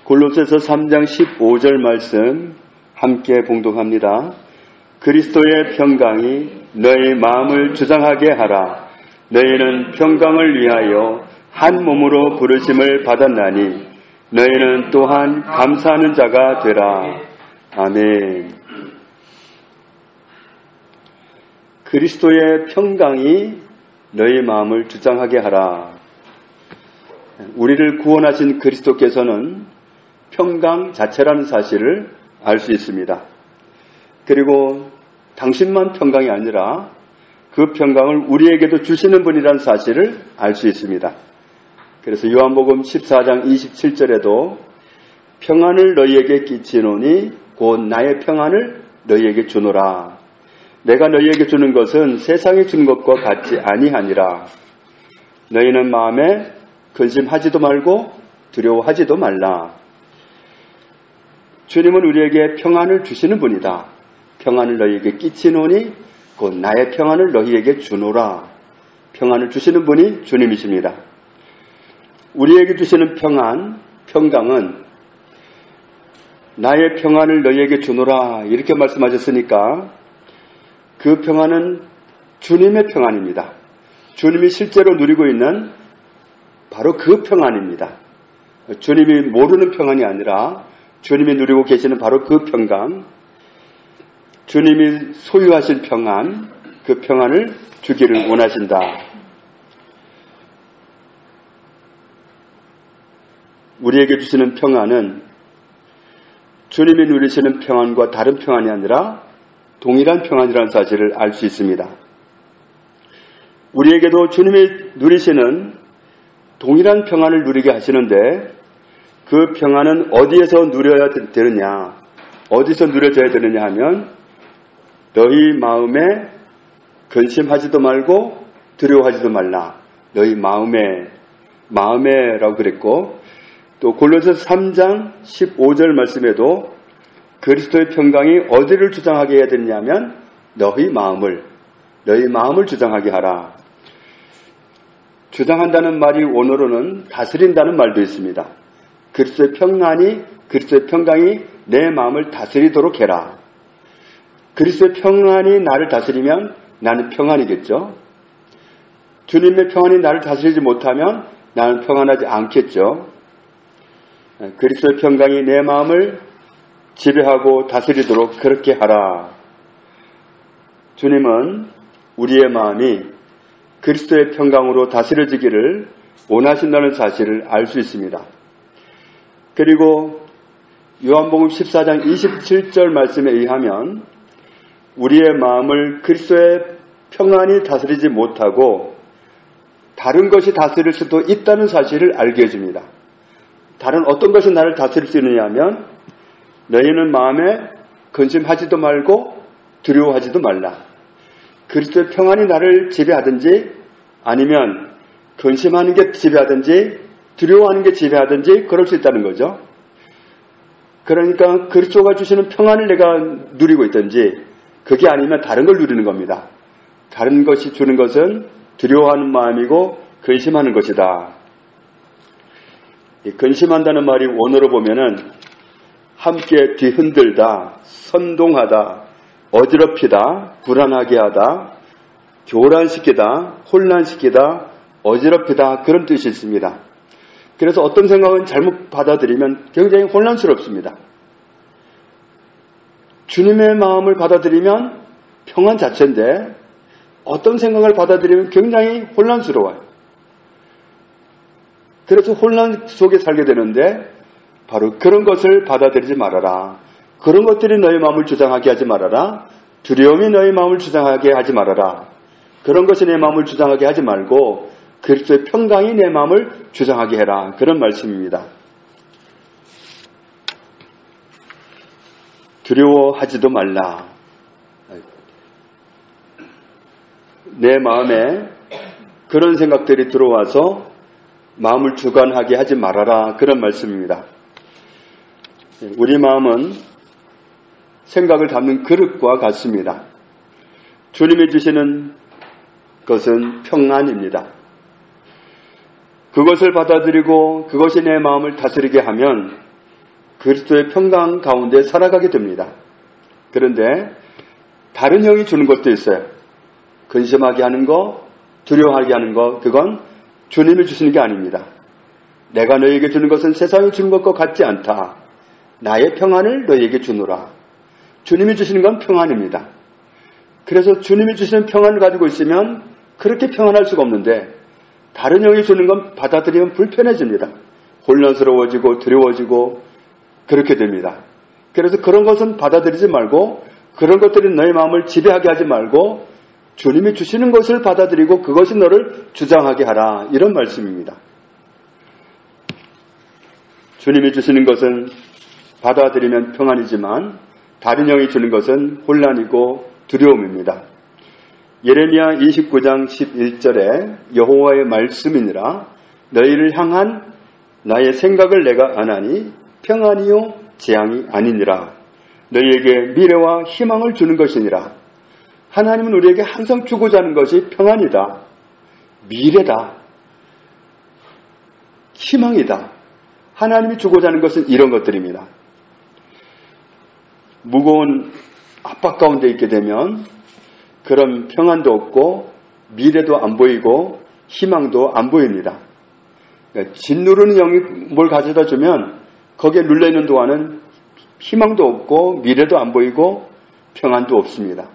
골로새서 3장 15절 말씀 함께 봉독합니다. 그리스도의 평강이 너희 마음을 주장하게 하라. 너희는 평강을 위하여 한 몸으로 부르심을 받았나니 너희는 또한 감사하는 자가 되라. 아멘. 그리스도의 평강이 너희 마음을 주장하게 하라. 우리를 구원하신 그리스도께서는 평강 자체라는 사실을 알 수 있습니다. 그리고 당신만 평강이 아니라 그 평강을 우리에게도 주시는 분이라는 사실을 알 수 있습니다. 그래서 요한복음 14장 27절에도 평안을 너희에게 끼치노니 곧 나의 평안을 너희에게 주노라. 내가 너희에게 주는 것은 세상에 주는 것과 같지 아니하니라. 너희는 마음에 근심하지도 말고 두려워하지도 말라. 주님은 우리에게 평안을 주시는 분이다. 평안을 너희에게 끼치노니 곧 나의 평안을 너희에게 주노라. 평안을 주시는 분이 주님이십니다. 우리에게 주시는 평안, 평강은 나의 평안을 너희에게 주노라 이렇게 말씀하셨으니까 그 평안은 주님의 평안입니다. 주님이 실제로 누리고 있는 바로 그 평안입니다. 주님이 모르는 평안이 아니라 주님이 누리고 계시는 바로 그 평강, 주님이 소유하신 평안, 그 평안을 주기를 원하신다. 우리에게 주시는 평안은 주님이 누리시는 평안과 다른 평안이 아니라 동일한 평안이라는 사실을 알 수 있습니다. 우리에게도 주님이 누리시는 동일한 평안을 누리게 하시는데 그 평안은 어디에서 누려야 되느냐, 어디서 누려져야 되느냐 하면 너희 마음에 근심하지도 말고 두려워하지도 말라. 너희 마음에라고 그랬고 또 골로새서 3장 15절 말씀에도 그리스도의 평강이 어디를 주장하게 해야 되느냐면 너희 마음을 주장하게 하라. 주장한다는 말이 원어로는 다스린다는 말도 있습니다. 그리스도의 평강이 내 마음을 다스리도록 해라. 그리스도의 평안이 나를 다스리면 나는 평안이겠죠. 주님의 평안이 나를 다스리지 못하면 나는 평안하지 않겠죠. 그리스도의 평강이 내 마음을 지배하고 다스리도록 그렇게 하라. 주님은 우리의 마음이 그리스도의 평강으로 다스려지기를 원하신다는 사실을 알 수 있습니다. 그리고 요한복음 14장 27절 말씀에 의하면 우리의 마음을 그리스도의 평안이 다스리지 못하고 다른 것이 다스릴 수도 있다는 사실을 알게 해줍니다. 다른 어떤 것이 나를 다스릴 수 있느냐 하면 너희는 마음에 근심하지도 말고 두려워하지도 말라. 그리스도의 평안이 나를 지배하든지 아니면 근심하는 게 지배하든지 두려워하는 게 지배하든지 그럴 수 있다는 거죠. 그러니까 그리스도가 주시는 평안을 내가 누리고 있든지 그게 아니면 다른 걸 누리는 겁니다. 다른 것이 주는 것은 두려워하는 마음이고 근심하는 것이다. 이 근심한다는 말이 원어로 보면은 함께 뒤흔들다, 선동하다, 어지럽히다, 불안하게 하다, 교란시키다, 혼란시키다, 어지럽히다 그런 뜻이 있습니다. 그래서 어떤 생각은 잘못 받아들이면 굉장히 혼란스럽습니다. 주님의 마음을 받아들이면 평안 자체인데 어떤 생각을 받아들이면 굉장히 혼란스러워요. 그래서 혼란 속에 살게 되는데 바로 그런 것을 받아들이지 말아라. 그런 것들이 너희 마음을 주장하게 하지 말아라. 두려움이 너희 마음을 주장하게 하지 말아라. 그런 것이 내 마음을 주장하게 하지 말고 그리스도의 평강이 내 마음을 주장하게 해라. 그런 말씀입니다. 두려워하지도 말라. 내 마음에 그런 생각들이 들어와서 마음을 주관하게 하지 말아라. 그런 말씀입니다. 우리 마음은 생각을 담는 그릇과 같습니다. 주님이 주시는 것은 평안입니다. 그것을 받아들이고 그것이 내 마음을 다스리게 하면 그리스도의 평강 가운데 살아가게 됩니다. 그런데 다른 형이 주는 것도 있어요. 근심하게 하는 거, 두려워하게 하는 거, 그건 주님이 주시는 게 아닙니다. 내가 너에게 주는 것은 세상이 주는 것과 같지 않다. 나의 평안을 너에게 주노라. 주님이 주시는 건 평안입니다. 그래서 주님이 주시는 평안을 가지고 있으면 그렇게 평안할 수가 없는데 다른 형이 주는 건 받아들이면 불편해집니다. 혼란스러워지고 두려워지고 그렇게 됩니다. 그래서 그런 것은 받아들이지 말고 그런 것들이 너의 마음을 지배하게 하지 말고 주님이 주시는 것을 받아들이고 그것이 너를 주장하게 하라. 이런 말씀입니다. 주님이 주시는 것은 받아들이면 평안이지만 다른 형이 주는 것은 혼란이고 두려움입니다. 예레미야 29장 11절에 여호와의 말씀이니라 너희를 향한 나의 생각을 내가 아나니 평안이요 재앙이 아니니라. 너희에게 미래와 희망을 주는 것이니라. 하나님은 우리에게 항상 주고자 하는 것이 평안이다. 미래다. 희망이다. 하나님이 주고자 하는 것은 이런 것들입니다. 무거운 압박 가운데 있게 되면 그런 평안도 없고 미래도 안 보이고 희망도 안 보입니다. 짓누르는 영이 뭘 가져다 주면 거기에 눌려있는 동안은 희망도 없고 미래도 안 보이고 평안도 없습니다.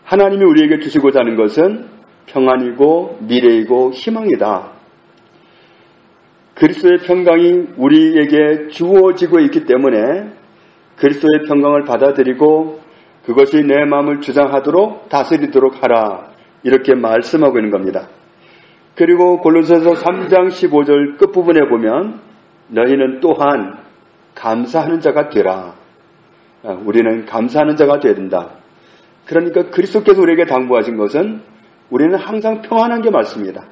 하나님이 우리에게 주시고자 하는 것은 평안이고 미래이고 희망이다. 그리스도의 평강이 우리에게 주어지고 있기 때문에 그리스도의 평강을 받아들이고 그것이 내 마음을 주장하도록 다스리도록 하라. 이렇게 말씀하고 있는 겁니다. 그리고 골로새서 3장 15절 끝부분에 보면 너희는 또한 감사하는 자가 되라. 우리는 감사하는 자가 되어야 된다. 그러니까 그리스도께서 우리에게 당부하신 것은 우리는 항상 평안한 게 맞습니다.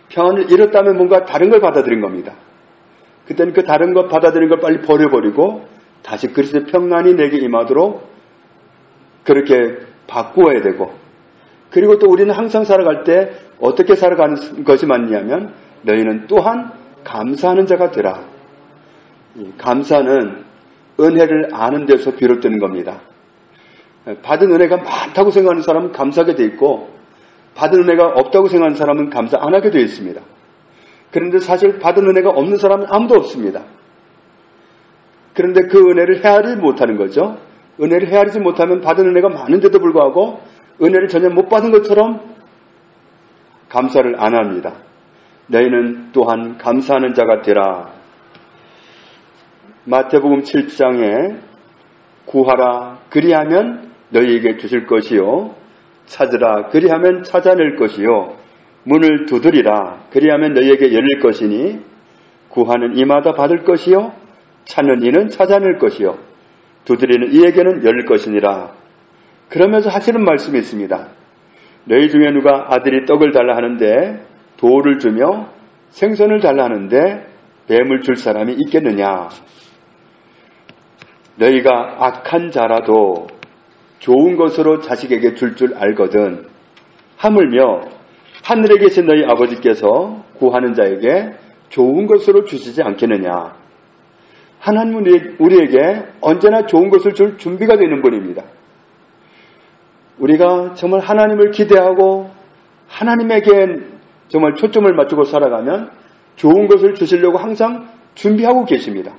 평안을 잃었다면 뭔가 다른 걸 받아들인 겁니다. 그때는 그 다른 것 받아들인 걸 빨리 버려버리고 다시 그리스도의 평안이 내게 임하도록 그렇게 바꾸어야 되고, 그리고 또 우리는 항상 살아갈 때 어떻게 살아가는 것이 맞냐면 너희는 또한 감사하는 자가 되라. 감사는 은혜를 아는 데서 비롯되는 겁니다. 받은 은혜가 많다고 생각하는 사람은 감사하게 돼 있고 받은 은혜가 없다고 생각하는 사람은 감사 안 하게 되어 있습니다. 그런데 사실 받은 은혜가 없는 사람은 아무도 없습니다. 그런데 그 은혜를 헤아리지 못하는 거죠. 은혜를 헤아리지 못하면 받은 은혜가 많은데도 불구하고 은혜를 전혀 못 받은 것처럼 감사를 안 합니다. 너희는 또한 감사하는 자가 되라. 마태복음 7장에 구하라 그리하면 너희에게 주실 것이요 찾으라 그리하면 찾아낼 것이요 문을 두드리라 그리하면 너희에게 열릴 것이니 구하는 이마다 받을 것이요 찾는 이는 찾아낼 것이요 두드리는 이에게는 열릴 것이니라. 그러면서 하시는 말씀이 있습니다. 너희 중에 누가 아들이 떡을 달라 하는데 돌을 주며 생선을 달라 하는데 뱀을 줄 사람이 있겠느냐. 너희가 악한 자라도 좋은 것으로 자식에게 줄 알거든. 하물며 하늘에 계신 너희 아버지께서 구하는 자에게 좋은 것으로 주시지 않겠느냐. 하나님은 우리에게 언제나 좋은 것을 줄 준비가 되는 분입니다. 우리가 정말 하나님을 기대하고 하나님에게 정말 초점을 맞추고 살아가면 좋은 것을 주시려고 항상 준비하고 계십니다.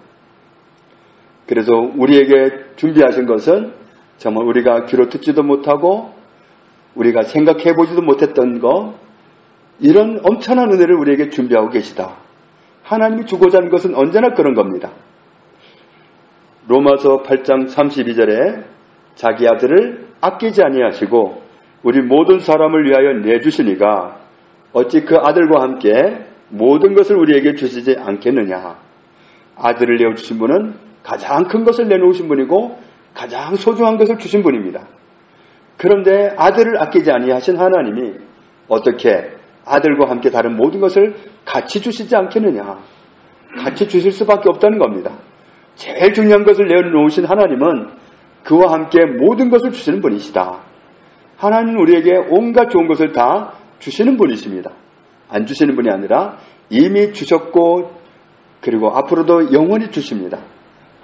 그래서 우리에게 준비하신 것은 정말 우리가 귀로 듣지도 못하고 우리가 생각해보지도 못했던 것, 이런 엄청난 은혜를 우리에게 준비하고 계시다. 하나님이 주고자 하는 것은 언제나 그런 겁니다. 로마서 8장 32절에 자기 아들을 아끼지 아니하시고 우리 모든 사람을 위하여 내주시니가 어찌 그 아들과 함께 모든 것을 우리에게 주시지 않겠느냐. 아들을 내어주신 분은 가장 큰 것을 내놓으신 분이고 가장 소중한 것을 주신 분입니다. 그런데 아들을 아끼지 아니하신 하나님이 어떻게 아들과 함께 다른 모든 것을 같이 주시지 않겠느냐. 같이 주실 수밖에 없다는 겁니다. 제일 중요한 것을 내어놓으신 하나님은 그와 함께 모든 것을 주시는 분이시다. 하나님은 우리에게 온갖 좋은 것을 다 주시는 분이십니다. 안 주시는 분이 아니라 이미 주셨고 그리고 앞으로도 영원히 주십니다.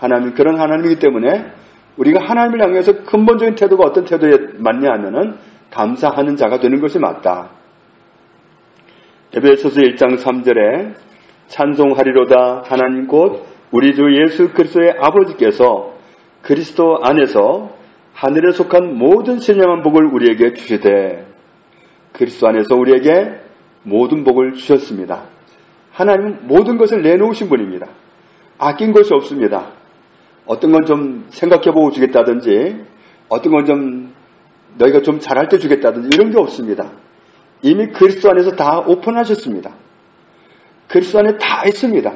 하나님은 그런 하나님이기 때문에 우리가 하나님을 향해서 근본적인 태도가 어떤 태도에 맞냐 하면은 감사하는 자가 되는 것이 맞다. 에베소서 1장 3절에 찬송하리로다 하나님 곧 우리 주 예수 그리스도의 아버지께서 그리스도 안에서 하늘에 속한 모든 신령한 복을 우리에게 주시되, 그리스도 안에서 우리에게 모든 복을 주셨습니다. 하나님은 모든 것을 내놓으신 분입니다. 아낀 것이 없습니다. 어떤 건 좀 생각해보고 주겠다든지, 어떤 건 좀 너희가 좀 잘할 때 주겠다든지 이런 게 없습니다. 이미 그리스도 안에서 다 오픈하셨습니다. 그리스도 안에 다 있습니다.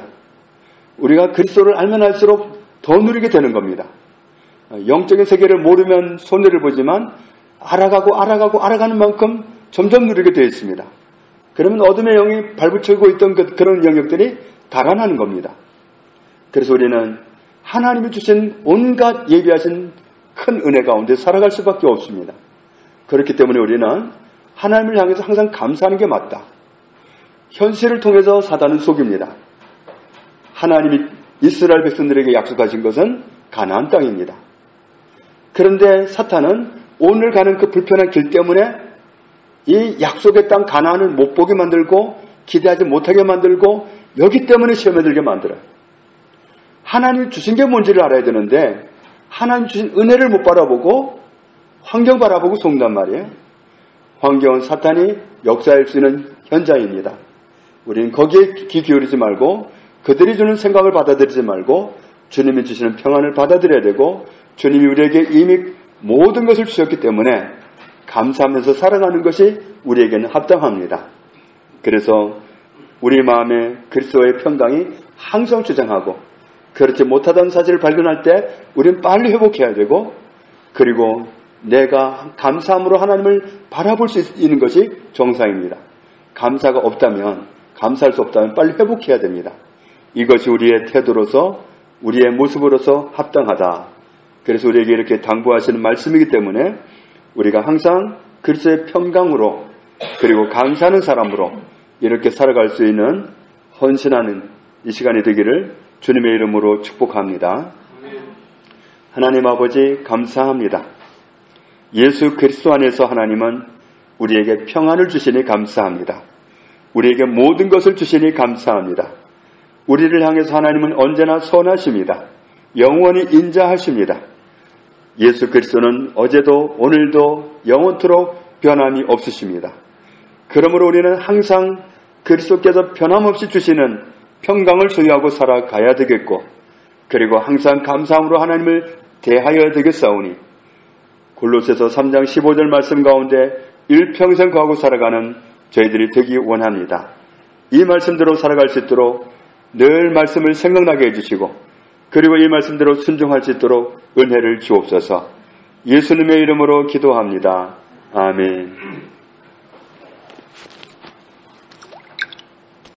우리가 그리스도를 알면 알수록 더 누리게 되는 겁니다. 영적인 세계를 모르면 손해를 보지만 알아가는 만큼 점점 누리게 되어 있습니다. 그러면 어둠의 영이 발붙이고 있던 그런 영역들이 달아나는 겁니다. 그래서 우리는 하나님이 주신 온갖 예비하신 큰 은혜 가운데 살아갈 수밖에 없습니다. 그렇기 때문에 우리는 하나님을 향해서 항상 감사하는 게 맞다. 현실을 통해서 사단은 속입니다. 하나님이 이스라엘 백성들에게 약속하신 것은 가나안 땅입니다. 그런데 사탄은 오늘 가는 그 불편한 길 때문에 이 약속의 땅 가나안을 못 보게 만들고 기대하지 못하게 만들고 여기 때문에 시험에 들게 만들어요. 하나님이 주신 게 뭔지를 알아야 되는데 하나님 주신 은혜를 못 바라보고 환경 바라보고 속는단 말이에요. 환경은 사탄이 역사할 수 있는 현장입니다. 우리는 거기에 귀 기울이지 말고 그들이 주는 생각을 받아들이지 말고 주님이 주시는 평안을 받아들여야 되고, 주님이 우리에게 이미 모든 것을 주셨기 때문에 감사하면서 살아가는 것이 우리에게는 합당합니다. 그래서 우리 마음에 그리스도의 평강이 항상 주장하고, 그렇지 못하다는 사실을 발견할 때 우리는 빨리 회복해야 되고, 그리고 내가 감사함으로 하나님을 바라볼 수 있는 것이 정상입니다. 감사가 없다면, 감사할 수 없다면 빨리 회복해야 됩니다. 이것이 우리의 태도로서, 우리의 모습으로서 합당하다. 그래서 우리에게 이렇게 당부하시는 말씀이기 때문에 우리가 항상 그리스도의 평강으로, 그리고 감사하는 사람으로 이렇게 살아갈 수 있는 헌신하는 이 시간이 되기를 주님의 이름으로 축복합니다. 하나님 아버지 감사합니다. 예수 그리스도 안에서 하나님은 우리에게 평안을 주시니 감사합니다. 우리에게 모든 것을 주시니 감사합니다. 우리를 향해서 하나님은 언제나 선하십니다. 영원히 인자하십니다. 예수 그리스도는 어제도 오늘도 영원토록 변함이 없으십니다. 그러므로 우리는 항상 그리스도께서 변함없이 주시는 평강을 소유하고 살아가야 되겠고, 그리고 항상 감사함으로 하나님을 대하여야 되겠사오니, 골로새서 3장 15절 말씀 가운데 일평생 거하고 살아가는 저희들이 되기 원합니다. 이 말씀대로 살아갈 수 있도록 늘 말씀을 생각나게 해주시고, 그리고 이 말씀대로 순종할 수 있도록 은혜를 주옵소서. 예수님의 이름으로 기도합니다. 아멘.